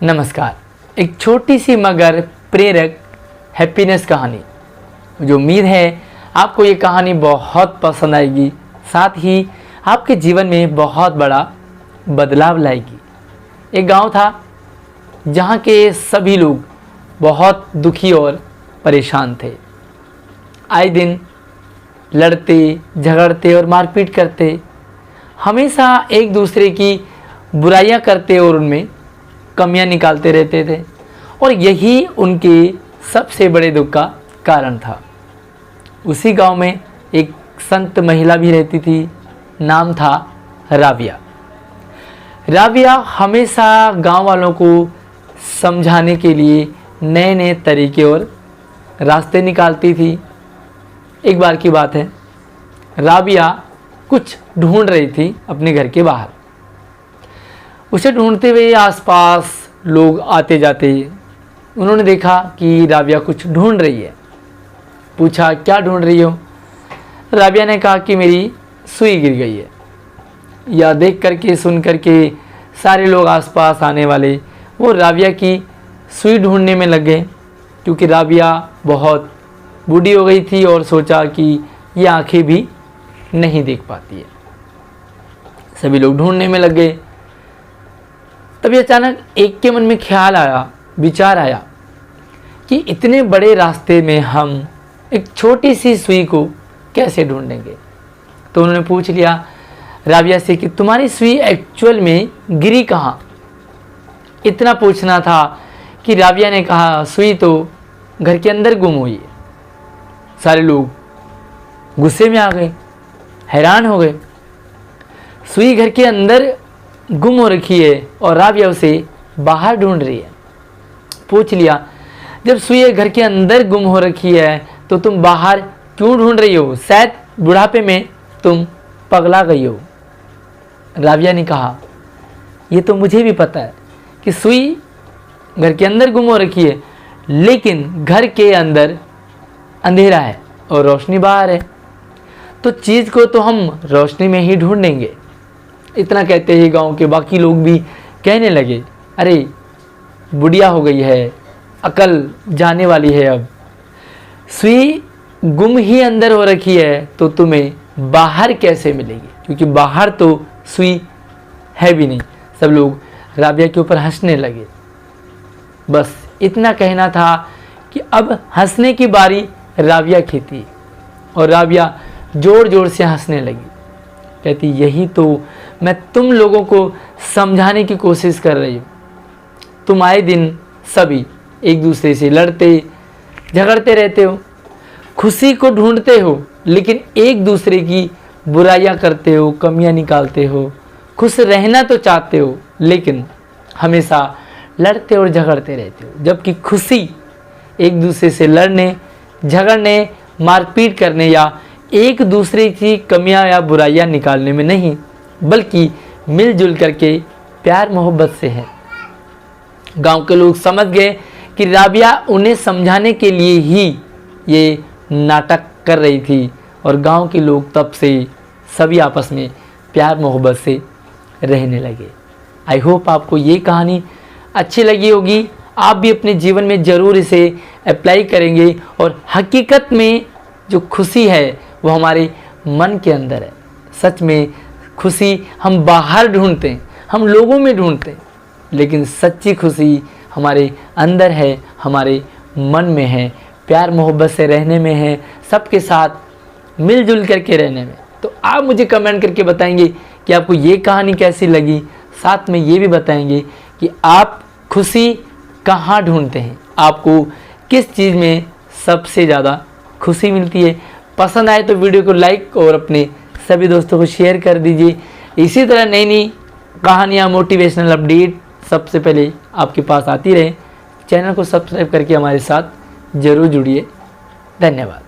नमस्कार। एक छोटी सी मगर प्रेरक हैप्पीनेस कहानी, जो उम्मीद है आपको ये कहानी बहुत पसंद आएगी, साथ ही आपके जीवन में बहुत बड़ा बदलाव लाएगी। एक गांव था जहां के सभी लोग बहुत दुखी और परेशान थे। आए दिन लड़ते झगड़ते और मारपीट करते, हमेशा एक दूसरे की बुराइयां करते और उनमें कमियां निकालते रहते थे, और यही उनके सबसे बड़े दुख का कारण था। उसी गांव में एक संत महिला भी रहती थी, नाम था राबिया। राबिया हमेशा गांव वालों को समझाने के लिए नए नए तरीके और रास्ते निकालती थी। एक बार की बात है, राबिया कुछ ढूंढ रही थी अपने घर के बाहर। उसे ढूंढते हुए आसपास लोग आते जाते, उन्होंने देखा कि राबिया कुछ ढूंढ रही है। पूछा, क्या ढूंढ रही हो? राबिया ने कहा कि मेरी सुई गिर गई है। यह देख करके सुन करके सारे लोग आसपास आने वाले वो राबिया की सुई ढूंढने में लग गए, क्योंकि राबिया बहुत बूढ़ी हो गई थी और सोचा कि ये आंखें भी नहीं देख पाती है। सभी लोग ढूंढने में लग गए। तभी अचानक एक के मन में ख्याल आया, विचार आया कि इतने बड़े रास्ते में हम एक छोटी सी सुई को कैसे ढूंढेंगे। तो उन्होंने पूछ लिया राबिया से कि तुम्हारी सुई एक्चुअल में गिरी कहाँ। इतना पूछना था कि राबिया ने कहा, सुई तो घर के अंदर गुम हुई है। सारे लोग गुस्से में आ गए, हैरान हो गए। सुई घर के अंदर गुम हो रखी है और राबिया उसे बाहर ढूंढ रही है। पूछ लिया, जब सुई घर के अंदर गुम हो रखी है तो तुम बाहर क्यों ढूंढ रही हो? शायद बुढ़ापे में तुम पगला गई हो। राबिया ने कहा, ये तो मुझे भी पता है कि सुई घर के अंदर गुम हो रखी है, लेकिन घर के अंदर अंधेरा है और रोशनी बाहर है, तो चीज़ को तो हम रोशनी में ही ढूंढेंगे। इतना कहते ही गांव के बाकी लोग भी कहने लगे, अरे बुढ़िया हो गई है, अकल जाने वाली है, अब सुई गुम ही अंदर हो रखी है तो तुम्हें बाहर कैसे मिलेगी, क्योंकि बाहर तो सुई है भी नहीं। सब लोग राबिया के ऊपर हंसने लगे। बस इतना कहना था कि अब हंसने की बारी राबिया की थी, और राबिया जोर जोर से हंसने लगी। कहती, यही तो मैं तुम लोगों को समझाने की कोशिश कर रही हूँ। तुम आए दिन सभी एक दूसरे से लड़ते झगड़ते रहते हो, खुशी को ढूंढते हो, लेकिन एक दूसरे की बुराइयां करते हो, कमियां निकालते हो। खुश रहना तो चाहते हो, लेकिन हमेशा लड़ते और झगड़ते रहते हो। जबकि खुशी एक दूसरे से लड़ने, झगड़ने, मारपीट करने या एक दूसरे की कमियां या बुराइयां निकालने में नहीं, बल्कि मिलजुल करके प्यार मोहब्बत से है। गांव के लोग समझ गए कि राबिया उन्हें समझाने के लिए ही ये नाटक कर रही थी, और गांव के लोग तब से सभी आपस में प्यार मोहब्बत से रहने लगे। आई होप आपको ये कहानी अच्छी लगी होगी। आप भी अपने जीवन में ज़रूर इसे अप्लाई करेंगे, और हकीकत में जो खुशी है वो हमारे मन के अंदर है। सच में खुशी हम बाहर ढूंढते हैं, हम लोगों में ढूंढते हैं, लेकिन सच्ची खुशी हमारे अंदर है, हमारे मन में है, प्यार मोहब्बत से रहने में है, सबके साथ मिलजुल करके रहने में। तो आप मुझे कमेंट करके बताएंगे कि आपको ये कहानी कैसी लगी। साथ में ये भी बताएंगे कि आप खुशी कहाँ ढूंढते हैं, आपको किस चीज़ में सबसे ज़्यादा खुशी मिलती है। पसंद आए तो वीडियो को लाइक और अपने सभी दोस्तों को शेयर कर दीजिए। इसी तरह नई नई कहानियाँ, मोटिवेशनल अपडेट सबसे पहले आपके पास आती रहे। चैनल को सब्सक्राइब करके हमारे साथ ज़रूर जुड़िए। धन्यवाद।